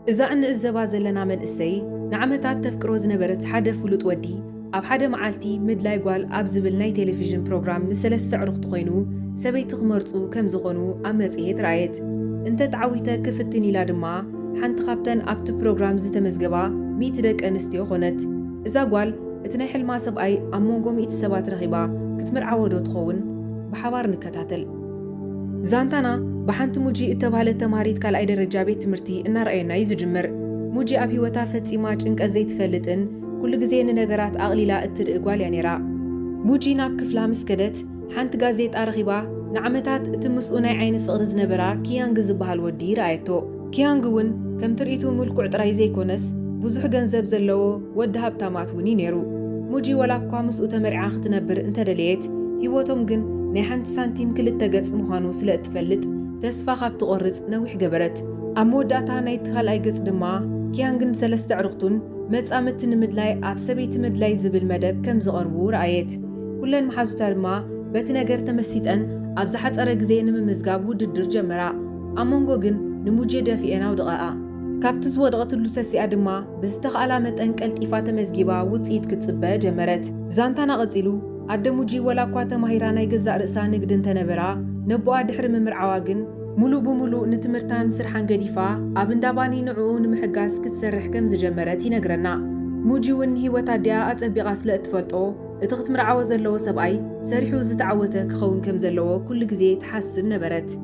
إذا أن الزبا زلنا من السي نعمتات تفكرو زنبرت حدا فلوت ودي أب حدا معالتي مدلاي قوال أبزبل ناي تلفزيون بروغرام مسلسة عرق تخوينو سبي تخمرتو كم زغنو أمز إيه رايت انت تعويتا كفتني لادما حنت خابتن أبت بروغرام زتمزقبا ميتدك أنستيو خونت إذا قوال اتناحل ما سبأي أمونغو ميت سبات رغيبا كتمر عودو تخون بحوار نكتاتل زانتانا بحنت موجي اتبهالة تماريت كالأي درجة بيت تمرتي إن رأينا يزجمر موجي أبي وتافت إيماج إنك أزيت فلتن كل جزين نجارات أغليلا الترقوال يعني را موجي ناب كفلا مسكدت حنت جازيت أرغبا نعمتات تمسؤوني عين فقر زنبرا كيان جزبها الودي رأيتو كيان جون كم تريتو ملكو عطراي زي كونس بوزح جنزب زلو ودها بتامات وني نيرو موجي ولا قامس وتمرع تنبر انت دليت هيوتهم جن نحنت سانتيم كل التجس مهانو سلا تفلت تسفى خاب تقرص نوح جبرت أموداتا نايت خلاي جس دما كيان جن سلست عرقتون متأمت نمدلاي أب سبيت مدلاي زبل مدب كم زقربو رأيت كلن محازوتا الما بتنجر تمسيت أن أبزحت أرق زين من مزجابو ددر جمرا أمونغو جن نموجي دافئنا ودقاء كابتس ودغت اللوتسي أدما بزتخ علامة أنكلت إفاتة مزجيبا وتسيد كتسبة جمرت زانتانا قتلو عدموجي ولا قوات مهيرانا يجزأ رأسا نقدن تنبرا نبوا دحر ممر عواقن ملو بملو نتمرتان سرحان قديفا أبن داباني نعون محقاس كتسرح كم زجمرتي نقرنا موجي ون هيوتا ديا أتأبيغاس لأتفلتو اتغت مرعاوة زلو سبعي سرحو زتعوتك خون كم زلو كل جزي تحسب نبرت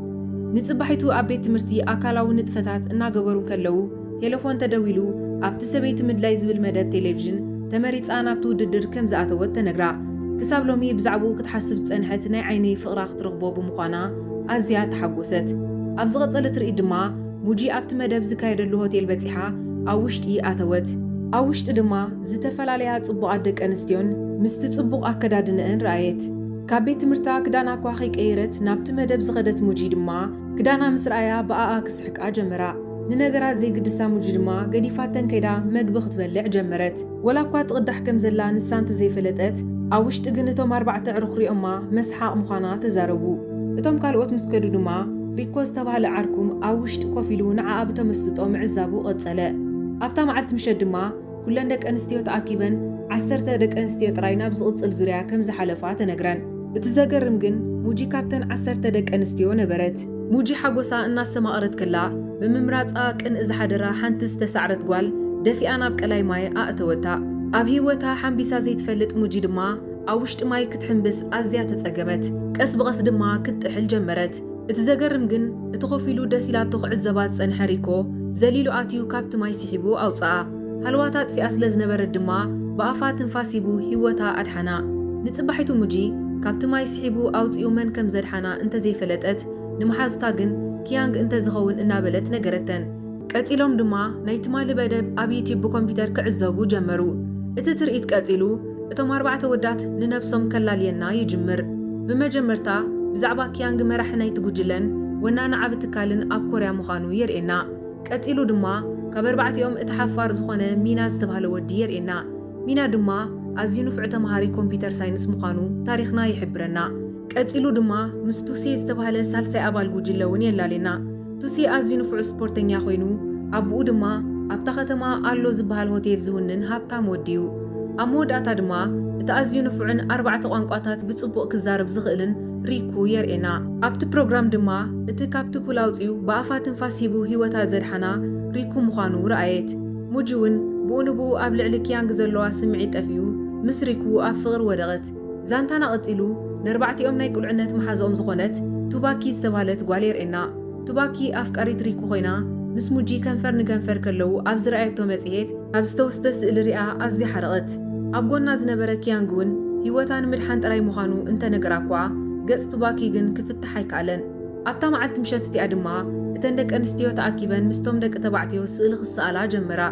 نتصبحيتو أبيت تمرتي أكالاو نتفتات إنا قبرون كلو تلفون تدويلو أبتسبيت مدلايز بالمدى تلفزيون تمريت أنا بتو ددر كم زاتوت تنقرا كساب لومي بزعبو كتحسب تسنحت ناي عيني فقراخ ترغبو بمخانا أزياد تحقوست أبزغط قلت رئي دما موجي أبت مدب زكايد اللو هوتيل بتيحا أوشت آتوت أوشت دما زتفل عليها تصبو عدك أنستيون مستتصبو أكدادنئن رأيت كابيت مرتا كدانا كواخيك ايرت نابت مدب زغدت موجي دما كدانا مسرعيا بقى كسحك أجمرا ننقرا زي قدسا موجي دما قديفاتن كيدا مقبخ تبلع جمرت ولا كوات قدح كم زلا نسانت زي فلتت أوشت قنتهم 4 عرخري أما مسحا مخانا تزاربو اتم كالوت مسكدو دما ريكوز تبع لعركم أوشت كوفيلو نعا أبتا مستطو معزابو قدسلا أبتا معلت مشد دما كلن دك أنستيو تأكيبن 10 دك أنستيو تراينا بزقص الزريا كم زحلفات نقران اتزاقرم جن موجي كابتن 10 دك أنستيو نبرت موجي حقوسا الناس ما قرت كلا بممرات إن إذا حدرا حنتس تسعرت قوال دفي أنا بكلاي ماي أأتوتا أب هيوتا حنبيسا زي تفلت موجي دما أوشت ماي كتحنبس أزيا تتسقمت كأس بغس دما كتحل جمرت اتزاقرم جن اتخوفيلو داسيلاتو عزبات سنحريكو زليلو آتيو كابت ماي سيحبو أوصا هالواتات في أسلز نبر الدما بأفات نفاسيبو هيوتا أدحنا نتصبحيتو موجي كابت ماي سيحبو أوصيو من كم زدحنا انت زي فلتت نمحازتا جن كيانج انت زغون انابلت نقرتن قتيلهم دما نايتمال بدب أب يوتيوب بكمبيوتر كعزوبو جمرو اتترئيت قتيلو اتم 4 ودات ننفسهم كلالينا يجمر بمجمرتا بزعبا كيانج مرح نايتقوجلن ونانا عبتكالن أب كوريا مخانو يرئنا قتيلو دما كب4 يوم اتحفار زخونه مينا استبهالو ودي يرئنا مينا دما أزينو فعتا مهاري كمبيوتر ساينس مخانو تاريخنا يحبرنا قتيلو دما مستوسي استبهاله سالسي أبال قوجلون يلالينا توسي أزينو فعو سبورتنيا خوينو أبو دما أبتختما ألو زبهال هوتيل زونن هابتا موديو أمود أتا دما تأزينو فعن 4 قوانقاتات بتصبق كزارب زغلن ريكو يرئنا أبت بروغرام دما اتكابتو بولاوزيو بأفات نفاسيبو هيوتا زدحنا ريكو مخانو رأيت موجون بونبو أبلع لكيانج زلوا سمعيت أفيو مسريكو أفغر ودغت زانتانا قتلو ن4 يوم نايكل عنت محازوم زخونت توباكي استبالت قوالير إنا توباكي أفكاريت ريكو خينا نسموجي كنفر نكنفر كلو أبز رأيتو مسيحيت أبستوستس الرئة أزي حرقت أبقونا زنبرا كيانجون هيوتان مدحان تراي مخانو انت نقراكوا قص توباكي جن كفتح هيكالن أبتا معلت مشاتتي أدما اتندك أنستيو تأكيبا مستوم دك تبعتيو سئلغ السؤالا جمرا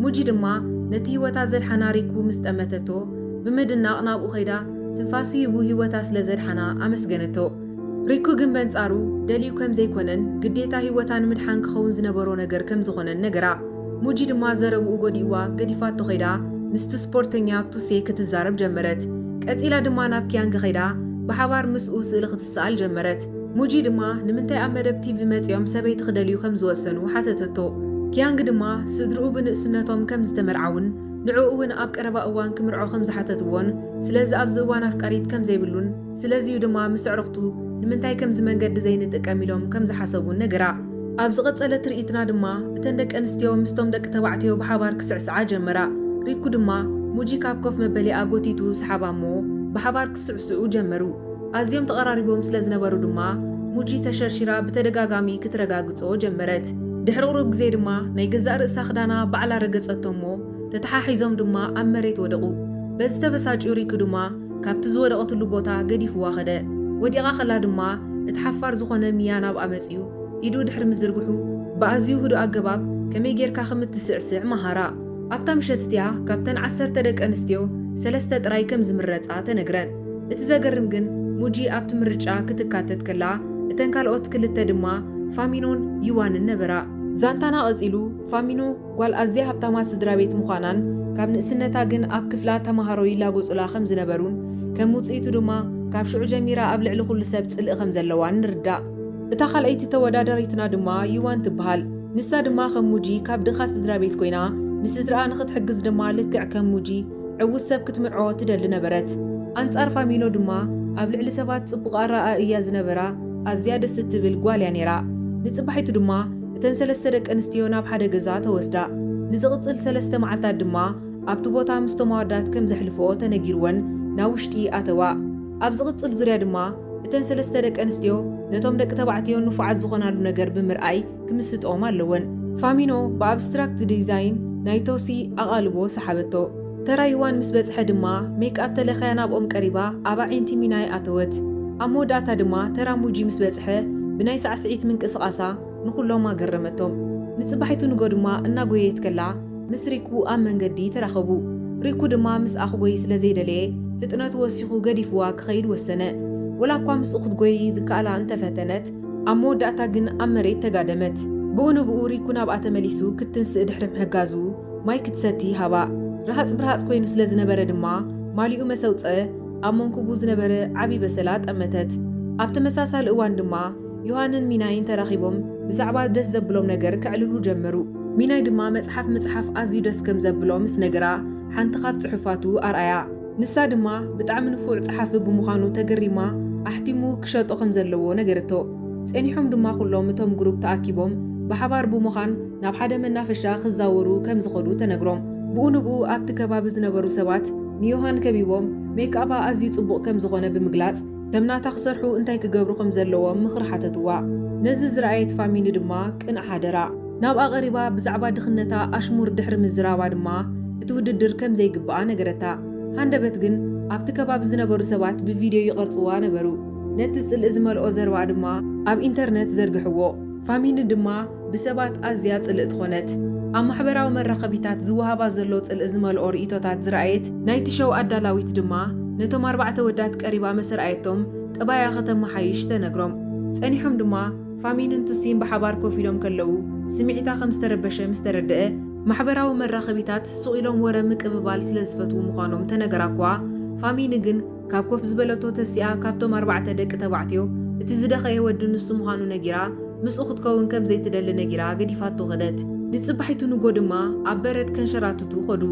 موجي دما نتي هيوتا زد حناريكو مستأمتتو بمدنا قنابو خيدا تنفاسي يبو هيوتا سلزد حنا أمسجنتو ريكو جنبن صارو دليو كم زي كونن قديتا هيوتان مدحان كخون زنبرو نجر كم زخونن نجرا موجي دما زربو قديوا قديفاتو خيدا مست سبورتنيا توسي كتزارب جمرت قتيلا دما ناب كيانغ خيدا بحوار مسؤول سئلغ تسأل جمرت موجي دما نمنتاي أب مدب تيفي متيوم سبيت خدليو كم زوسنو حتتتو ኪያንግ ድማ ስድርኡ ብንእስነቶም ከም ዝተመርዓውን ንዕኡ እውን ኣብ ቀረባ እዋን ክምርዖ ከም ዝሓተትዎን ስለዚ ኣብዚ እዋን ኣፍቃሪት ከም ዘይብሉን ስለዚዩ ድማ ምስ ኣዕርኽቱ ንምንታይ ከምዚ መንገዲ ዘይንጥቀም ኢሎም ከም ዝሓሰቡን ነገራ። ኣብ ዝቐጸለ ትርኢትና ድማ እተን ደቂ ኣንስትዮ ምስቶም ደቂ ተባዕትዮ ብሓባር ክስዕስዓ ጀመራ። ሪኩ ድማ ሙጂ ካብ ኮፍ መበሊኣ ጎቲቱ ሰሓባ እሞ ብሓባር ክስዕስዑ ጀመሩ። ኣዝዮም ተቐራሪቦም ስለ ዝነበሩ ድማ ሙጂ ተሸርሺራ ብተደጋጋሚ ክትረጋግጾ ጀመረት። ድሕሪ ቁሩብ ግዜ ድማ ናይ ገዛእ ርእሳ ክዳና ባዕላ ረገጸቶ እሞ ተተሓሒዞም ድማ ኣብ መሬት ወደቑ። በዚ ተበሳጭኡ ሪኩ ድማ ካብቲ ዝወደቐትሉ ቦታ ገዲፍዋ ኸደ። ወዲቓ ኸላ ድማ እቲ ሓፋር ዝኾነ ሚያ ናብ ኣመጺኡ ኢዱ ድሕሪ ምዝርግሑ ብኣዝዩ ህዱእ ኣገባብ ከመይ ጌርካ ከምትስዕስዕ መሃራ። ኣብታ ምሸት እትያ ካብተን 10 ደቂ ኣንስትዮ 3 ጥራይ ከም ዝምረጻ ተነግረን። እቲ ዘገርም ግን ሙጂ ኣብቲ ምርጫ ክትካተት ከላ እተን ካልኦት ክልተ ድማ ፋሚኖን ይዋንን ነበራ። ዛንታና ቀጺሉ ፋሚኖ ጓል ኣዝያ ሃብታማ ስድራ ቤት ምዃናን ካብ ንእስነታ ግን ኣብ ክፍላ ተማሃሮ ይላጎጹላ ከም ዝነበሩን ከም ውጽኢቱ ድማ ካብ ሽዑ ጀሚራ ኣብ ልዕሊ ኩሉ ሰብ ጽልእ ከም ዘለዋን ንርዳእ። እታ ካልአይቲ ተወዳዳሪትና ድማ ይዋን ትበሃል። ንሳ ድማ ከም ሙጂ ካብ ድኻ ስድራ ቤት ኮይና ንስድራኣ ንኽትሕግዝ ድማ ልክዕ ከም ሙጂ ዕውት ሰብ ክትምርዖ ትደሊ ነበረት። ኣንጻር ፋሚኖ ድማ ኣብ ልዕሊ ሰባት ጽቡቕ ኣረኣእያ እያ ዝነበራ ኣዝያ ደስ እትብል ጓል እያ ነይራ። ንጽባሒቱ ድማ እተን 3 ደቂ ኣንስትዮ ናብ ሓደ ገዛ ተወስዳ ንዝቕጽል 3 መዓልታት ድማ ኣብቲ ቦታ ምስቶም ኣዋዳት ከም ዘሕልፍኦ ተነጊርወን ናብ ውሽጢ ኣተዋ። ኣብ ዝቕጽል ዙርያ ድማ እተን 3 ደቂ ኣንስትዮ ነቶም ደቂ ተባዕትዮ ንፉዓት ዝኾናሉ ነገር ብምርኣይ ክምስጥኦም ኣለወን። ፋሚኖ ብኣብስትራክት ዲዛይን ናይ ቶሲ ኣቓልቦ ሰሓበቶ። ተራ ይዋን ምስ በጽሐ ድማ ሜክኣፕ ተለኸያ ናብኦም ቀሪባ ኣብ ኣዒንቲ ሚናይ ኣተወት። ኣብ መወዳእታ ድማ ተራ ሙጂ ምስ በጽሐ ብናይ ሳዕስዒት ምንቅስቓሳ ንኹሎም ኣገረመቶም። ንጽባሒቱ ንጎ ድማ እናጎየት ከላ ምስ ሪኩ ኣብ መንገዲ ተራኸቡ። ሪኩ ድማ ምስ ኣኽጎይ ስለ ዘይደለየ ፍጥነቱ ወሲኹ ገዲፍዋ ክኸይድ ወሰነ። ወላ እኳ ምስኡ ክትጎይ ዝከኣላ እንተፈተነት ኣብ መወዳእታ ግን ኣብ መሬት ተጋደመት። ብኡ ንብኡ ሪኩ ናብኣ ተመሊሱ ክትንስእ ድሕሪ ምሕጋዙ ማይ ክትሰቲ ሃባ። ረሃጽ ብርሃጽ ኮይኑ ስለ ዝነበረ ድማ ማሊኡ መሰውፀ ኣብ መንኩቡ ዝነበረ ዓብዪ በሰላ ጠመተት። ኣብ ተመሳሳሊ እዋን ድማ ዮሃንን ሚናይን ተራኺቦም ብዛዕባ ደስ ዘብሎም ነገር ክዕልሉ ጀመሩ። ሚናይ ድማ መጽሓፍ ኣዝዩ ደስ ከም ዘብሎም ምስ ነገራ ሓንቲ ካብ ጽሑፋቱ ኣርኣያ። ንሳ ድማ ብጣዕሚ ንፉዕ ጸሓፊ ብምዃኑ ተገሪማ ኣሕቲሙ ክሸጦ ከም ዘለዎ ነገረቶ። ጸኒሖም ድማ ኩሎም እቶም ግሩፕ ተኣኪቦም ብሓባር ብምዃን ናብ ሓደ መናፈሻ ክዛወሩ ከም ዝኸዱ ተነግሮም። ብኡ ንብኡ ኣብቲ ከባቢ ዝነበሩ ሰባት ንዮሃን ከቢቦም ሜክኣባ ኣዝዩ ጽቡቕ ከም ዝኾነ ብምግላጽ ከምናታ ክሰርሑ እንታይ ክገብሩ ከም ዘለዎም ምኽሪ ሓተትዋ። ነዚ ዝረኣየት ፋሚኒ ድማ ቅንዕ ሓደራ ናብኣ ቐሪባ ብዛዕባ ድኽነታ ኣሽሙር ድሕሪ ምዝራባ ድማ እቲ ውድድር ከም ዘይግብኣ ነገረታ። ሃንደበት ግን ኣብቲ ከባቢ ዝነበሩ ሰባት ብቪድዮ ይቐርጽዋ ነበሩ። ነቲ ጽልእ ዝመልኦ ዘረባ ድማ ኣብ ኢንተርነት ዘርግሕዎ። ፋሚኒ ድማ ብሰባት ኣዝያ ጽልእት ኾነት። ኣብ ማሕበራዊ መራኸቢታት ዝወሃባ ዘሎ ጽልእ ዝመልኦ ርእይቶታት ዝረኣየት ናይቲ ሸው ኣዳላዊት ድማ ነቶም 4 ወዳት ቀሪባ መሰርኣየቶም ጠባያ ከተመሓይሽ ተነግሮም። ጸኒሖም ድማ ፋሚንን ቱሲን ብሓባር ኮፍ ኢሎም ከለዉ ስምዒታ ከም ዝተረበሸ ምስ ተረድአ ማሕበራዊ መራኸቢታት ሱቕ ኢሎም ወረ ምቅብባል ስለ ዝፈትዉ ምዃኖም ተነገራ እኳ ፋሚኒ ግን ካብ ኮፍ ዝበለቶ ተሲኣ ካብቶም 4 ደቂ ተባዕትዮ እቲ ዝደኸየ ወዲ ንሱ ምዃኑ ነጊራ ምስኡ ክትከውን ከም ዘይትደሊ ነጊራ ገዲፋቶ ኸደት። ንጽባሒቱ ንጎ ድማ ኣብ በረድ ከንሸራትቱ ኸዱ።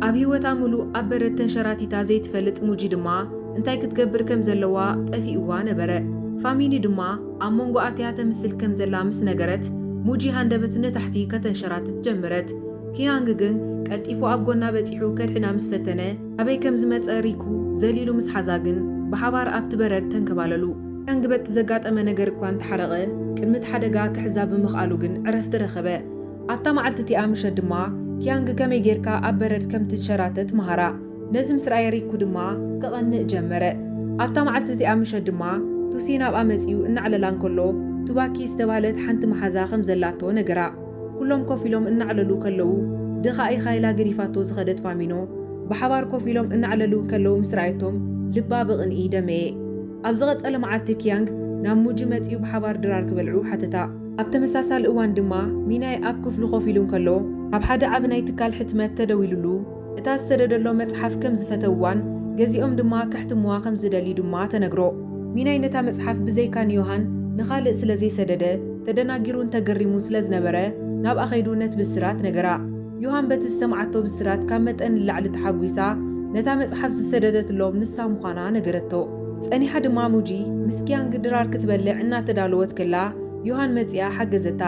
ኣብ ህይወታ ሙሉእ ኣብ በረድ ተንሸራቲታ ዘይትፈልጥ ሙጂ ድማ እንታይ ክትገብር ከም ዘለዋ ጠፊእዋ ነበረ። ፋሚኒ ድማ ኣብ መንጎ ኣትያ ተምስል ከም ዘላ ምስ ነገረት ሙጂ ሃንደበት ንታሕቲ ከተንሸራትት ጀመረት። ኪያንግ ግን ቀልጢፉ ኣብ ጎና በፂሑ ከድሕና ምስ ፈተነ ኣበይ ከም ዝመፀ ሪኩ ዘሊሉ ምስ ሓዛ ግን ብሓባር ኣብቲ በረድ ተንከባለሉ። ኪያንግ በቲ ዘጋጠመ ነገር እኳ እንተሓረቐ ቅድሚት ሓደጋ ክሕዛ ብምኽኣሉ ግን ዕረፍቲ ረኸበ። ኣብታ መዓልቲ እቲኣ ምሸት ድማ ኪያንግ ከመይ ጌርካ ኣብ በረድ ከም ትንሸራተት መሃራ። ነዚ ምስ ረኣየ ሪኩ ድማ ክቐንእ ጀመረ። ኣብታ መዓልቲ እቲኣ ምሸት ድማ ቱሲ ናብኣ መፂኡ እናዕለላ እንከሎ ቱባኪ ዝተባህለት ሓንቲ መሓዛ ከም ዘላቶ ነገራ። ኩሎም ኮፍ ኢሎም እናዕለሉ ከለዉ ድኻ ኢኻይላ ገዲፋቶ ዝኸደት ፋሚኖ ብሓባር ኮፍ ኢሎም እናዕለሉ ከለዉ ምስ ረኣየቶም ልባ ብቕንኢ ደመየ። ኣብ ዝቐጸለ መዓልቲ ኪያንግ ናብ ሙጂ መፂኡ ብሓባር ድራር ክበልዑ ሓተታ። ኣብ ተመሳሳሊ እዋን ድማ ሚናይ ኣብ ክፍሉ ኮፍ ኢሉ እንከሎ ኣብ ሓደ ዓብ ናይ ትካል ሕትመት ተደዊሉሉ እታ ዝሰደደሎ መጽሓፍ ከም ዝፈተውዋን ገዚኦም ድማ ከሕትምዋ ከም ዝደሊ ድማ ተነግሮ። ሚናይ ነታ መጽሓፍ ብዘይካ ንዮሃን ንኻልእ ስለ ዘይሰደደ ተደናጊሩን ተገሪሙ ስለ ዝነበረ ናብ ኣኸይዱ ነት ብስራት ነገራ ዮሃን በቲ ሰማዓቶ ብስራት ካብ መጠን ላዕሊ ተሓጒሳ ነታ መጽሓፍ ዝሰደደትሎም ንሳ ምዃና ነገረቶ ጸኒሓ ድማ ሙጂ ምስኪያን ግድራር ክትበልዕ እናተዳለወት ከላ ዮሃን መጽያ ሓገዘታ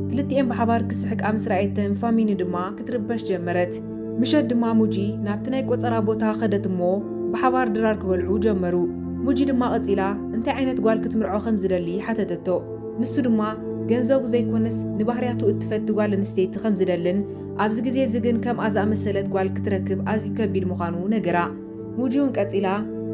ክልቲአን ብሓባር ክስሕቅ ምስ ረኣየተን ፋሚኒ ድማ ክትርበሽ ጀመረት ምሸት ድማ ሙጂ ናብቲ ናይ ቆፀራ ቦታ ኸደት እሞ ብሓባር ድራር ክበልዑ ጀመሩ ሙጂ ድማ ቀፂላ እንታይ ዓይነት ጓል ክትምርዖ ከም ዝደሊ ሓተተቶ ንሱ ድማ ገንዘቡ ዘይኮነስ ንባህርያቱ እትፈቲ ጓል እንስተይቲ ከም ዝደልን ኣብዚ ግዜ ዝግን ከም ኣዛ መሰለት ጓል ክትረክብ ኣዝዩ ከቢድ ምዃኑ ነገራ ሙጂውን ቀፂላ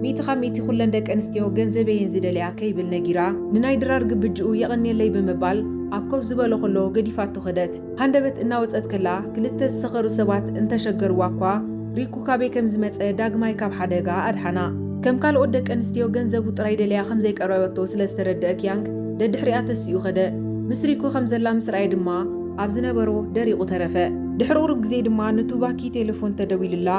ሚቲ ካብ ሚቲ ኩለን ደቂ ኣንስትዮ ገንዘበየን ዝደልያ ከይብል ነጊራ ንናይ ድራር ግብጅኡ የቐንየለይ ብምባል ኣብ ኮፍ ዝበሎ ከሎ ገዲፋቶ ኸደት ሃንደበት እናወፀት ከላ ክልተ ዝሰኸሩ ሰባት እንተሸገርዋ እኳ ሪኩ ካበይ ከም ዝመፀ ዳግማይ ካብ ሓደጋ ኣድሓና ከም ካልኦት ደቂ ኣንስትዮ ገንዘቡ ጥራይ ደልያ ከም ዘይቀረበቶ ስለ ዝተረድአ ኪያንግ ደድሕሪኣ ተሲኡ ኸደ ምስ ሪኩ ከም ዘላ ምስ ረኣየ ድማ ኣብ ዝነበሮ ደሪቑ ተረፈ ድሕሪ ቁሩብ ግዜ ድማ ንቱባኪ ቴሌፎን ተደዊሉላ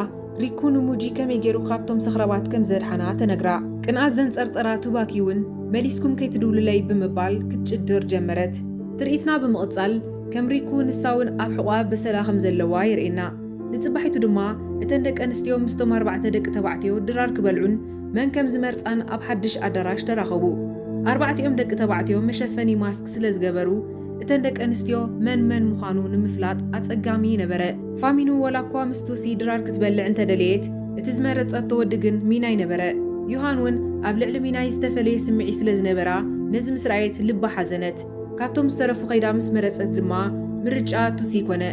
ሪኩ ንሙጂ ከመይ ገይሩ ካብቶም ሰኽረባት ከም ዘድሓና ተነግራ ቅንኣት ዘንፀርፀራ ቱባኪ እውን መሊስኩም ከይትድውልለይ ብምባል ክትጭድር ጀመረት ትርኢትና ብምቕጻል ከም ሪኩ ንሳውን ኣብ ሕቋ በሰላ ከም ዘለዋ የርኤና ንጽባሒቱ ድማ እተን ደቂ ኣንስትዮ ምስቶም 4 ደቂ ተባዕትዮ ድራር ክበልዑን መን ከም ዝመርፃን ኣብ ሓድሽ ኣዳራሽ ተራኸቡ ኣርባዕቲኦም ደቂ ተባዕትዮ መሸፈኒ ማስክ ስለ ዝገበሩ እተን ደቂ ኣንስትዮ መን ምዃኑ ንምፍላጥ ኣጸጋሚ ነበረ ፋሚኑ ወላ እኳ ምስ ቱሲ ድራር ክትበልዕ እንተደለየት እቲ ዝመረፀቶ ወዲ ግን ሚናይ ነበረ ዮሃን እውን ኣብ ልዕሊ ሚናይ ዝተፈለየ ስምዒ ስለ ዝነበራ ነዚ ምስ ረኣየት ልባ ሓዘነት ካብቶም ዝተረፉ ኸይዳ ምስ መረፀት ድማ ምርጫ ቱሲ ኮነ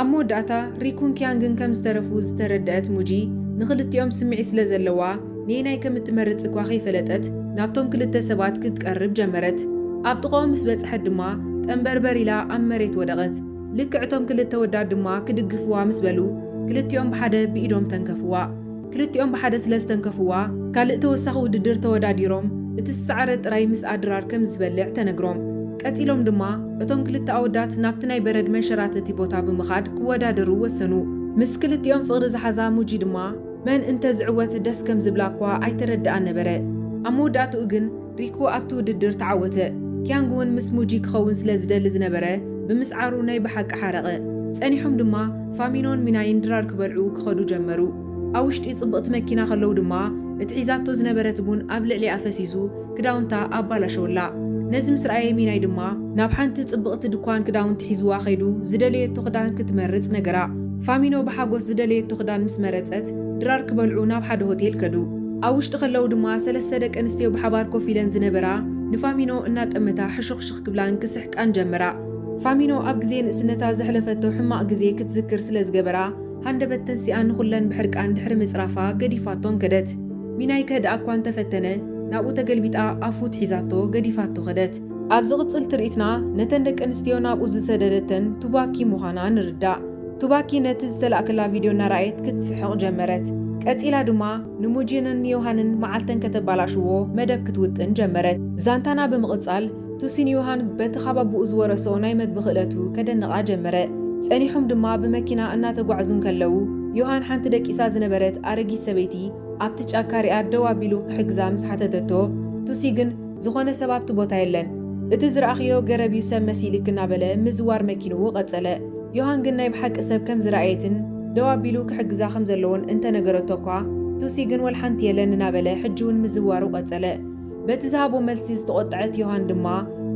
ኣብ መወዳእታ ሪኩን ኪያንግን ከም ዝተረፉ ዝተረድአት ሙጂ ንኽልቲኦም ስምዒ ስለ ዘለዋ ንናይ ከም እትመርፅ እኳ ከይፈለጠት ናብቶም ክልተ ሰባት ክትቀርብ ጀመረት ኣብ ጥቕኦም ምስ በፅሐት ድማ ጠንበርበር ኢላ ኣብ መሬት ወደቐት ልክዕቶም ክልተ ወዳት ድማ ክድግፍዋ ምስ በሉ ክልቲኦም ብሓደ ብኢዶም ተንከፍዋ ክልቲኦም ብሓደ ስለ ዝተንከፍዋ ካልእ ተወሳኺ ውድድር ተወዳዲሮም እቲ ዝሰዓረ ጥራይ ምስ ኣድራር ከም ዝበልዕ ተነግሮም ቀፂሎም ድማ እቶም ክልተ ኣወዳት ናብቲ ናይ በረድ መንሸራተቲ ቦታ ብምኻድ ክወዳደሩ ወሰኑ ምስ ክልቲኦም ፍቕሪ ዝሓዛ ሙጂ ድማ መን እንተ ዝዕወት ደስ ከም ዝብላ እኳ ኣይተረድኣን ነበረ ኣብ መወዳእትኡ ግን ሪኩ ኣብቲ ውድድር ተዓወተ ኪያንግ እውን ምስ ሙጂ ክኸውን ስለ ዝደሊ ዝነበረ ብምስዓሩ ናይ ብሓቂ ሓረቐ ጸኒሖም ድማ ፋሚኖን ሚናይን ድራር ክበልዑ ክኸዱ ጀመሩ ኣብ ውሽጢ ጽብቕቲ መኪና ከለዉ ድማ እቲ ሒዛቶ ዝነበረት ቡን ኣብ ልዕሊ ኣፈሲሱ ክዳውንታ ኣባላሸውላ ነዚ ምስ ረኣየ ሚናይ ድማ ናብ ሓንቲ ጽብቕቲ ድኳን ክዳውንቲ ሒዝዋ ኸይዱ ዝደለየቶ ክዳን ክትመርፅ ነገራ ፋሚኖ ብሓጎስ ዝደለየቶ ክዳን ምስ መረፀት ድራር ክበልዑ ናብ ሓደ ሆቴል ከዱ ኣብ ውሽጢ ከለዉ ድማ 3 ደቂ ኣንስትዮ ብሓባር ኮፍ ኢለን ዝነበራ ንፋሚኖ እናጠመታ ሕሹኽሽኽ ክብላን ክስሕቃን ጀመራ ፋሚኖ ኣብ ግዜ ንእስነታ ዘሕለፈቶ ሕማቕ ግዜ ክትዝክር ስለ ዝገበራ ሃንደበት ተንሲኣ ንኹለን ብሕርቃን ድሕሪ ምፅራፋ ገዲፋቶም ከደት ሚናይ ከህድኣ እኳ እንተፈተነ ናብኡ ተገልቢጣ ኣፉት ሒዛቶ ገዲፋቶ ኸደት ኣብ ዝቕፅል ትርኢትና ነተን ደቂ ኣንስትዮ ናብኡ ዝሰደደተን ቱባኪ ምዃና ንርዳእ ቱባኪ ነቲ ዝተላእከላ ቪድዮ እናረኣየት ክትስሕቕ ጀመረት ቀፂላ ድማ ንሙጂንን ዮሃንን መዓልተን ከተባላሽዎ መደብ ክትውጥን ጀመረት ዛንታና ብምቕጻል ቱሲን ዮሃን በቲ ካብ ኣቡኡ ዝወረሶ ናይ መግቢ ክእለቱ ከደንቓ ጀመረ ጸኒሖም ድማ ብመኪና እናተጓዕዙን ከለዉ ዮሃን ሓንቲ ደቂሳ ዝነበረት ኣረጊት ሰበይቲ ኣብቲ ጫካ ሪኣ ደው ኣቢሉ ክሕግዛ ምስ ሓተተቶ ቱሲ ግን ዝኾነ ሰብ ኣብቲ ቦታ የለን እቲ ዝረኣኽዮ ገረብዩ ሰብ መሲልክ እናበለ ምዝዋር መኪንኡ ቐጸለ ዮሃን ግን ናይ ብሓቂ ሰብ ከም ዝረኣየትን ደው ኣቢሉ ክሕግዛ ከም ዘለዎን እንተነገረቶ እኳ ቱሲ ግን ወልሓንቲ የለን እናበለ ሕጂ እውን ምዝዋሩ ቐጸለ በቲ ዝሃቦ መልሲ ዝተቖጥዐት ዮሃን ድማ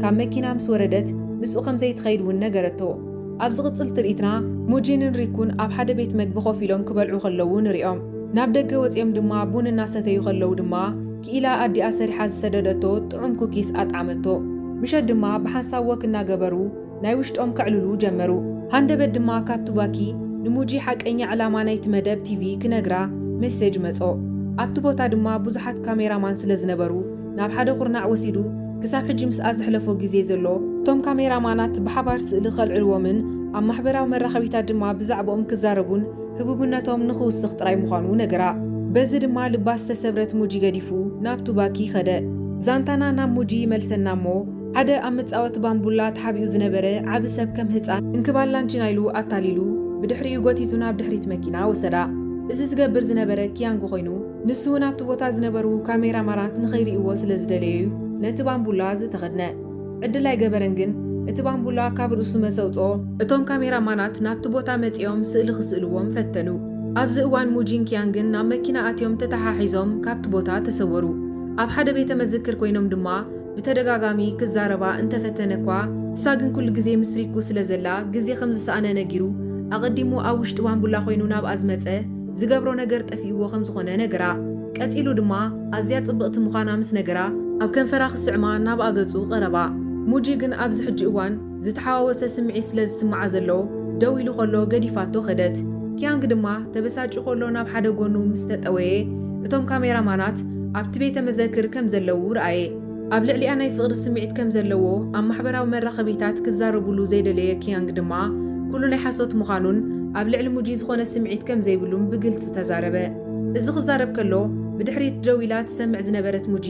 ካብ መኪና ምስ ወረደት ምስኡ ከም ዘይትኸይድ እውን ነገረቶ ኣብ ዝቕፅል ትርኢትና ሙጂንን ሪኩን ኣብ ሓደ ቤት መግቢ ኮፍ ኢሎም ክበልዑ ከለዉ ንሪኦም ናብ ደገ ወፂኦም ድማ ቡን እናሰተዩ ከለዉ ድማ ክኢላ ኣዲኣ ሰሪሓ ዝሰደደቶ ጥዑም ኩኪስ ኣጣዕመቶ ምሸት ድማ ብሓንሳብ ወክ እናገበሩ ናይ ውሽጦም ከዕልሉ ጀመሩ ሃንደበት ድማ ካብ ቱባኪ ንሙጂ ሓቀኛ ዕላማ ናይቲ መደብ ቲቪ ክነግራ ሜሴጅ መጾ ኣብቲ ቦታ ድማ ብዙሓት ካሜራማን ስለ ዝነበሩ ናብ ሓደ ኩርናዕ ወሲዱ ክሳብ ሕጂ ምስኣ ዘሕለፎ ግዜ ዘሎ እቶም ካሜራማናት ብሓባር ስእሊ ኸልዕልዎምን ኣብ ማሕበራዊ መራኸቢታት ድማ ብዛዕባኦም ክዛረቡን ህቡብነቶም ንኽውስኽ ጥራይ ምዃኑ ነገራ በዚ ድማ ልባ ዝተሰብረት ሙጂ ገዲፉ ናብ ቱባኪ ኸደ ዛንታና ናብ ሙጂ መልሰና እሞ ሓደ ኣብ መጻወቲ ባምቡላ ተሓቢኡ ዝነበረ ዓብ ሰብ ከም ህፃን እንክባላንቺና ኢሉ ኣታሊሉ ብድሕሪኡ ጎቲቱ ናብ ድሕሪት መኪና ወሰዳ እዚ ዝገብር ዝነበረ ኪያንግ ኮይኑ ንሱ ናብቲ ቦታ ዝነበሩ ካሜራማናት ንኸይሪእዎ ስለ ዝደለዩ ነቲ ባምቡላ ዝተኸድነ ዕድል ኣይገበረን ግን እቲ ባምቡላ ካብ ርእሱ መሰውጾ እቶም ካሜራማናት ናብቲ ቦታ መጺኦም ስእሊ ክስእልዎም ፈተኑ። ኣብዚ እዋን ሙጂን ኪያንግን ናብ መኪና ኣትዮም ተተሓሒዞም ካብቲ ቦታ ተሰወሩ። ኣብ ሓደ ቤተ መዘክር ኮይኖም ድማ ብተደጋጋሚ ክዛረባ እንተፈተነ እኳ እሳ ግን ኩሉ ግዜ ምስ ሪኩ ስለ ዘላ ግዜ ከም ዝሰኣነ ነጊሩ ኣቐዲሙ ኣብ ውሽጢ ባምቡላ ኮይኑ ናብ ኣዝመፀ ዝገብሮ ነገር ጠፊእዎ ከም ዝኾነ ነገራ። ቀፂሉ ድማ ኣዝያ ጽብቕቲ ምዃና ምስ ነገራ ኣብ ከንፈራ ክስዕማ ናብ ኣገጹ ቀረባ። ሙጂ ግን ኣብዚ ሕጂ እዋን ዝተሓዋወሰ ስምዒት ስለ ዝስምዓ ዘሎ ደው ኢሉ ከሎ ገዲፋቶ ኸደት። ኪያንግ ድማ ተበሳጭ ከሎ ናብ ሓደ ጎኑ ምስ ተጠወየ እቶም ካሜራማናት ኣብቲ ቤተ መዘክር ከም ዘለዉ ረኣየ። ኣብ ልዕሊኣ ናይ ፍቕሪ ስምዒት ከም ዘለዎ ኣብ ማሕበራዊ መራኸቢታት ክዛረብሉ ዘይደለየ ኪያንግ ድማ ኩሉ ናይ ሓሶት ምዃኑን ኣብ ልዕሊ ሙጂ ዝኾነ ስምዒት ከም ዘይብሉን ብግልፂ ተዛረበ። እዚ ክዛረብ ከሎ ብድሕሪት ደው ኢላ ትሰምዕ ዝነበረት ሙጂ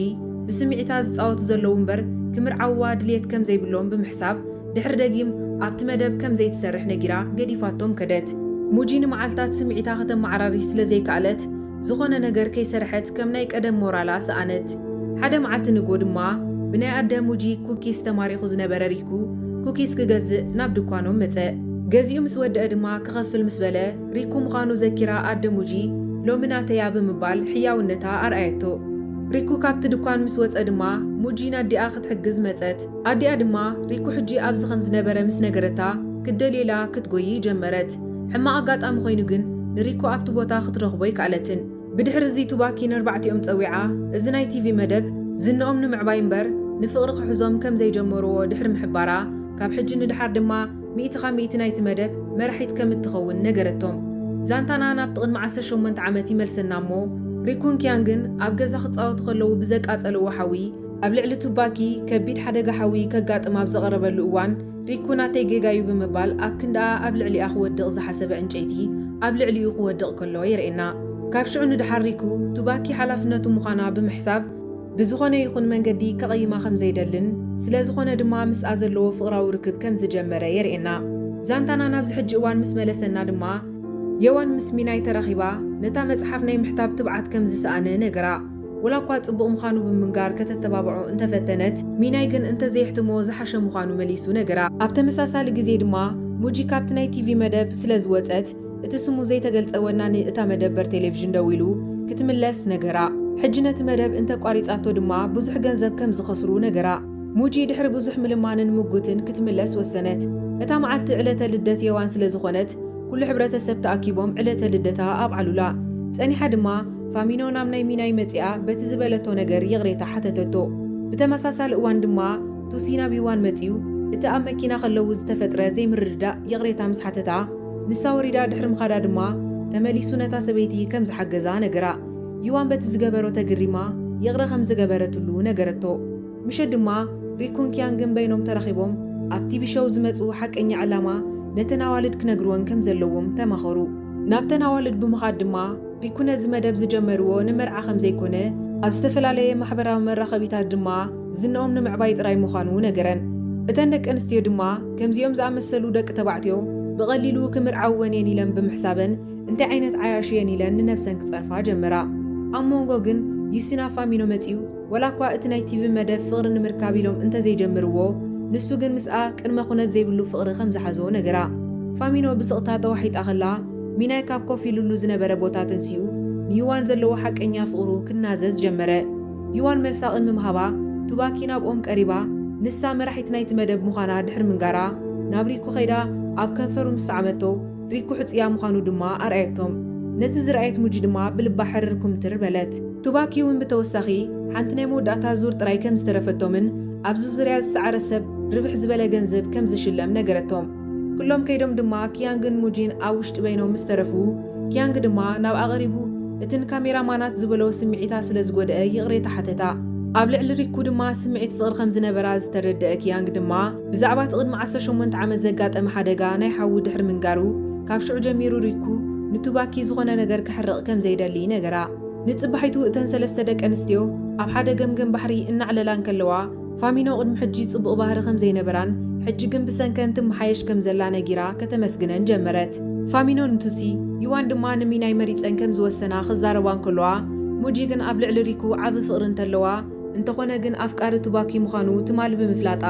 ብስምዒታ ዝፃወቱ ዘለዉ እምበር ክምርዓውዋ ድልየት ከም ዘይብሎም ብምሕሳብ ድሕሪ ደጊም ኣብቲ መደብ ከም ዘይትሰርሕ ነጊራ ገዲፋቶም ከደት። ሙጂ ንመዓልታት ስምዒታ ከተመዓራሪ ስለ ዘይከኣለት ዝኾነ ነገር ከይሰርሐት ከም ናይ ቀደም ሞራላ ሰኣነት። ሓደ መዓልቲ ንጎ ድማ ብናይ ኣደ ሙጂ ኩኪስ ተማሪኹ ዝነበረ ሪኩ ኩኪስ ክገዝእ ናብ ድኳኖም መፀ። ገዚኡ ምስ ወድአ ድማ ክኸፍል ምስ በለ ሪኩ ምዃኑ ዘኪራ ኣደ ሙጂ ሎሚ ናተያ ብምባል ሕያውነታ ኣርኣየቶ። ሪኩ ካብቲ ድኳን ምስ ወፀ ድማ ሙጂ ናዲኣ ክትሕግዝ መፀት። ኣዲኣ ድማ ሪኩ ሕጂ ኣብዚ ከም ዝነበረ ምስ ነገረታ ክደልየላ ክትጎይ ጀመረት። ሕማቕ ኣጋጣሚ ኮይኑ ግን ንሪኩ ኣብቲ ቦታ ክትረኽቦ ይከኣለትን። ብድሕሪ እዚ ቱባኪ ንኣርባዕቲኦም ፀዊዓ እዚ ናይ ቲቪ መደብ ዝንኦም ንምዕባይ እምበር ንፍቕሪ ክሕዞም ከም ዘይጀመርዎ ድሕሪ ምሕባራ ካብ ሕጂ ንድሓር ድማ 100% ናይቲ መደብ መራሒት ከም እትኸውን ነገረቶም። ዛንታና ናብቲ ቅድሚ 18 ዓመት ይመልሰና እሞ ሪኩን ኪያንግን ኣብ ገዛ ክፃወቱ ከለዉ ብዘቃፀልዎ ሓዊ ኣብ ልዕሊ ቱባኪ ከቢድ ሓደጋ ሓዊ ከጋጥም ኣብ ዘቐረበሉ እዋን ሪኩ ናተይ ጌጋዩ ብምባል ኣብ ክንደኣ ኣብ ልዕሊኣ ክወድቕ ዝሓሰበ ዕንጨይቲ ኣብ ልዕሊኡ ክወድቕ ከሎ የርእየና። ካብ ሽዑ ንድሓር ሪኩ ቱባኪ ሓላፍነቱ ምዃና ብምሕሳብ ብዝኾነ ይኹን መንገዲ ከቐይማ ከም ዘይደልን ስለ ዝኾነ ድማ ምስኣ ዘለዎ ፍቕራዊ ርክብ ከም ዝጀመረ የርእየና። ዛንታና ናብዚ ሕጂ እዋን ምስ መለሰና ድማ የዋን ምስ ሚናይ ተረኺባ ነታ መጽሓፍ ናይ ምሕታብ ትብዓት ከም ዝሰኣነ ነገራ። ወላ እኳ ጽቡቕ ምዃኑ ብምንጋር ከተተባብዖ እንተፈተነት ሚናይ ግን እንተዘይሕትሞ ዝሓሸ ምዃኑ መሊሱ ነገራ። ኣብ ተመሳሳሊ ግዜ ድማ ሙጂ ካብቲ ናይ ቲቪ መደብ ስለ ዝወፀት እቲ ስሙ ዘይተገልጸ ወናኒ እታ መደበር ቴሌቭዥን ደው ኢሉ ክትምለስ ነገራ። ሕጂ ነቲ መደብ እንተቋሪጻቶ ድማ ብዙሕ ገንዘብ ከም ዝኸስሩ ነገራ። ሙጂ ድሕሪ ብዙሕ ምልማንን ምጉትን ክትምለስ ወሰነት። እታ መዓልቲ ዕለተ ልደት የዋን ስለ ዝኾነት ኩሉ ሕብረተሰብ ተኣኪቦም ዕለተ ልደታ ኣብዓሉላ። ጸኒሓ ድማ ፋሚኖ ናብ ናይ ሚናይ መጺኣ በቲ ዝበለቶ ነገር የቕሬታ ሓተተቶ። ብተመሳሳሊ እዋን ድማ ቱሲ ናብ ይዋን መጺኡ እቲ ኣብ መኪና ከለዉ ዝተፈጥረ ዘይምርድዳእ የቕሬታ ምስ ሓተታ ንሳ ወሪዳ ድሕሪ ምኻዳ ድማ ተመሊሱ ነታ ሰበይቲ ከም ዝሓገዛ ነገራ። ይዋን በቲ ዝገበሮ ተግሪማ የቕረ ከም ዝገበረትሉ ነገረቶ። ምሸት ድማ ሪኩን ኪያንግን በይኖም ተረኺቦም ኣብ ቲቪ ሾው ዝመፁ ሓቀኛ ዕላማ ነተን ኣዋልድ ክነግርዎን ከም ዘለዎም ተማኸሩ። ናብተን ኣዋልድ ብምኻድ ድማ ሪኩ ነዚ መደብ ዝጀመርዎ ንመርዓ ከም ዘይኮነ ኣብ ዝተፈላለየ ማሕበራዊ መራኸቢታት ድማ ዝንኦም ንምዕባይ ጥራይ ምዃኑ ነገረን። እተን ደቂ ኣንስትዮ ድማ ከምዚኦም ዝኣመሰሉ ደቂ ተባዕትዮ ብቐሊሉ ክምርዓወን የን ኢለን ብምሕሳበን እንታይ ዓይነት ዓያሹ የን ኢለን ንነፍሰን ክፀርፋ ጀመራ። ኣብ መንጎ ግን ዩሲና ፋሚኖ መጺኡ ወላ እኳ እቲ ናይ ቲቪ መደብ ፍቕሪ ንምርካብ ኢሎም እንተዘይጀምርዎ ንሱ ግን ምስኣ ቅድመ ኩነት ዘይብሉ ፍቕሪ ከም ዝሓዞ ነገራ። ፋሚኖ ብስቕታ ተዋሒጣ ኸላ ሚናይ ካብ ኮፍ ኢሉሉ ዝነበረ ቦታ ተንሲኡ ንይዋን ዘለዎ ሓቀኛ ፍቕሩ ክናዘዝ ጀመረ። ይዋን መልሳቕን ምምሃባ ቱባኪ ናብኦም ቀሪባ ንሳ መራሒት ናይቲ መደብ ምዃና ድሕሪ ምንጋራ ናብ ሪኩ ኸይዳ ኣብ ከንፈሩ ምስ ሰዓመቶ ሪኩ ሕፅያ ምዃኑ ድማ ኣርኣየቶም። ነዚ ዝረኣየት ሙጂ ድማ ብልባ ሕርር ኩምትር በለት። ቱባኪ እውን ብተወሳኺ ሓንቲ ናይ መወዳእታ ዙር ጥራይ ከም ዝተረፈቶምን ኣብዚ ዙርያ ዝሰዓረ ሰብ ርብሕ ዝበለ ገንዘብ ከም ዝሽለም ነገረቶም። ኩሎም ከይዶም ድማ ኪያንግን ሙጂን ኣብ ውሽጢ በይኖም ምስ ተረፉ ኪያንግ ድማ ናብ ኣቐሪቡ እትን ካሜራማናት ዝበሎ ስምዒታ ስለ ዝጎድአ የቕሬታ ሓተታ። ኣብ ልዕሊ ሪኩ ድማ ስምዒት ፍቕሪ ከም ዝነበራ ዝተረድአ ኪያንግ ድማ ብዛዕባ እቲ ቅድሚ 18 ዓመት ዘጋጠመ ሓደጋ ናይ ሓዊ ድሕሪ ምንጋሩ ካብ ሽዑ ጀሚሩ ሪኩ ንቱባኪ ዝኾነ ነገር ክሕርቕ ከም ዘይደሊ ነገራ። ንጽባሒቱ እተን 3 ደቂ ኣንስትዮ ኣብ ሓደ ገምገም ባሕሪ እናዕለላን ከለዋ ፋሚኖ ቅድሚ ሕጂ ጽቡቕ ባህሪ ከም ዘይነበራን ሕጂ ግን ብሰንከን ትመሓየሽ ከም ዘላ ነጊራ ከተመስግነን ጀመረት። ፋሚኖ ንቱሲ ይዋን ድማ ንሚናይ መሪፀን ከም ዝወሰና ክዛረባን ከለዋ ሙጂ ግን ኣብ ልዕሊ ሪኩ ዓብ ፍቕሪ እንተለዋ እንተኾነ ግን ኣፍቃሪ ቱባኪ ምዃኑ ትማል ብምፍላጣ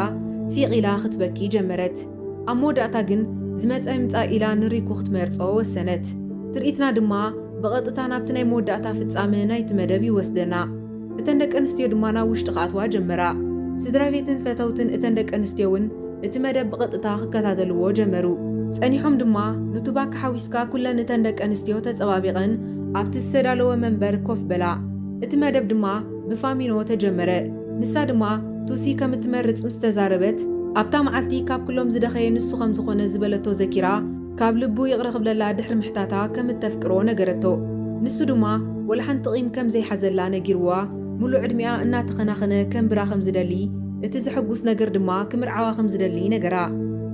في غيلا ختبكي جمرت أموداتا جن زمت أمتا إلى نريكو ختمرتو وسنت تريتنا دما بقطتا نابتنا موداتا فتسامي نايت مدبي وسدنا اتندك أنستيو دمانا وشتقاتوا جمرا سدرابيتن فتوتن اتندك أنستيوون اتمدب بقطتا خكتادلو جمرو تأنيحهم دما نتوباك حاويسكا كلا نتندك أنستيو تتصبابيغن عبت السدالو منبر كوف بلا اتمدب دما بفامينو تجمرا نسا دما توسي كم تمرت مستزاربت أبتا معلتي كاب كلهم زدخي نسو خمزخونة زبالتو زكيرا كاب لبو يغرق بللا دحر محتاتا كم التفكرو نقرتو نسو دما ولحن تقيم كم زي حزلا نقيروا ملو عدميا إنا تخناخنا كم براخم زدلي اتزحقوس نقر دما كم رعواخم زدلي نقرا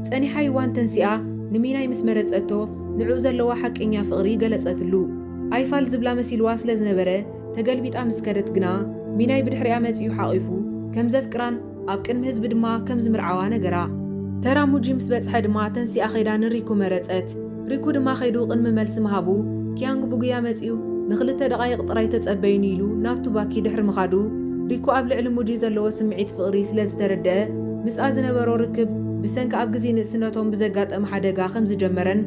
تسأني حيوان تنسيا نميناي مسمرت أتو نعوزا لوا حق إنيا فقري قلس أتلو أيفال زبلا مسيل واصل زنبرة تقلبيت أمسكرت قنا ميناي بدحري أمت يحاقفو كم زفكران أب كن مهزب دما كم زمرعوا نقرا ترى موجي مسبت دما تنسي أخيرا نريكو مرتقت ريكو دما خيدو قن مملس مهابو كيانغ بوغيا مزيو نخلت دقايق طراي تتصبينيلو نابتو باكي دحر مخادو ريكو أب لعلم موجي زلو سمعيت فقري سلاز تردى مساز نبرو ركب بسنك أب قزين سنتهم بزقات أم حدقا خمز جمرن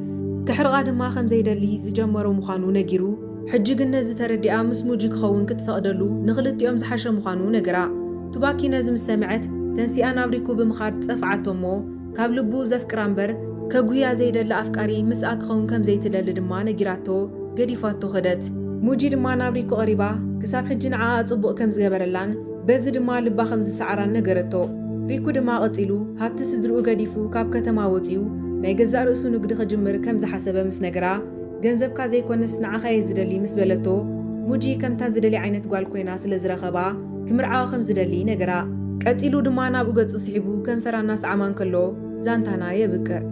كحرقا دما خمز يدلي زجمرو مخانو نجيرو حجي قلنا زتردي آمس موجي كخون كتفقدلو نخلت يوم زحاشا مخانو نقرا تباكي نازم سمعت تنسي أنا بريكو بمخاد صفعتمو كاب لبو زفكر أمبر كقويا زيد لأفكاري مساق خون كم زيت للدما نجيراتو قديفاتو خدت موجي دما نابريكو قريبا كساب حجين عاء صبوء كم زغبرلان بز دما لبا خمز سعران نقرتو ريكو دما قتيلو هابت سدرو قديفو كاب كتما وطيو ناي قزا رأسو نقد خجمر كم زحسبه مس نقرا جنزب كازي كونس نعخا يزدلي مس بلتو موجي كم تازدلي عينت قوال كوينا سلزرخبا كمرعا خمز دلي نقرا قتيلو دما نابو قد صحيبو كم فرا ناس عمان كلو زانتانا يبكر